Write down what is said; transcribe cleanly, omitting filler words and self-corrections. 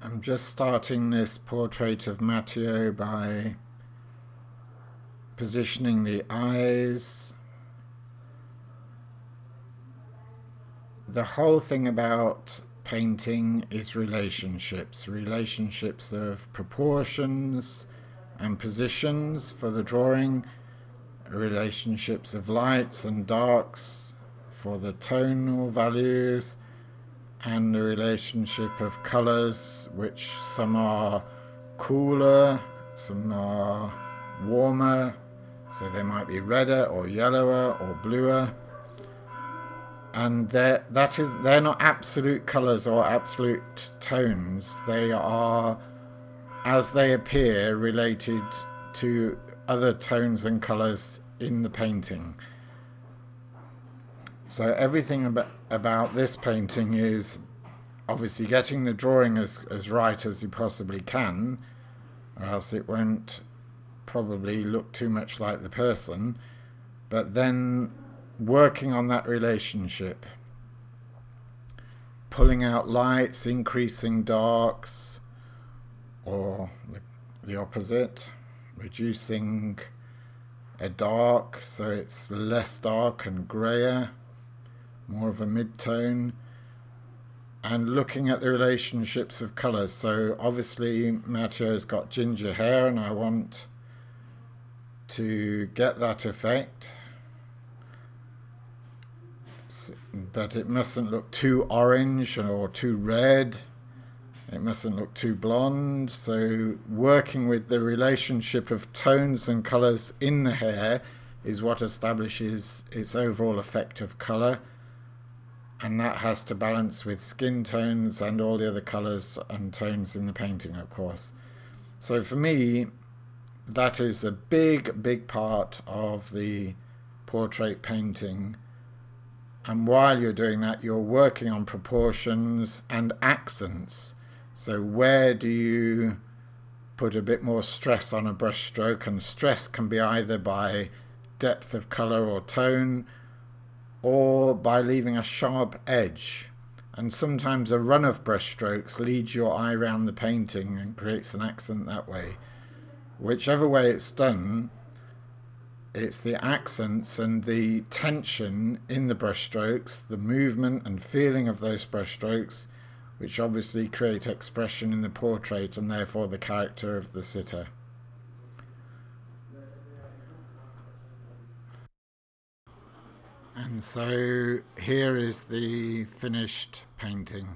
I'm just starting this portrait of Matteo by positioning the eyes. The whole thing about painting is relationships of proportions and positions for the drawing, relationships of lights and darks for the tonal values, and the relationship of colours, which some are cooler, some are warmer, so they might be redder or yellower or bluer. And they're not absolute colours or absolute tones. They are, as they appear, related to other tones and colours in the painting. So everything about this painting is obviously getting the drawing as right as you possibly can, or else it won't probably look too much like the person, but then working on that relationship, pulling out lights, increasing darks, or the opposite, reducing a dark so it's less dark and grayer, more of a mid-tone, and looking at the relationships of colours. So obviously Matteo's got ginger hair and I want to get that effect, but it mustn't look too orange or too red. It mustn't look too blonde. So working with the relationship of tones and colours in the hair is what establishes its overall effect of colour. And that has to balance with skin tones and all the other colours and tones in the painting, of course. So for me, that is a big part of the portrait painting. And while you're doing that, you're working on proportions and accents. So where do you put a bit more stress on a brush stroke? And stress can be either by depth of colour or tone, or by leaving a sharp edge. And sometimes a run of brush strokes leads your eye around the painting and creates an accent that way. Whichever way it's done, it's the accents and the tension in the brush strokes, the movement and feeling of those brush strokes, which obviously create expression in the portrait and therefore the character of the sitter. And so here is the finished painting.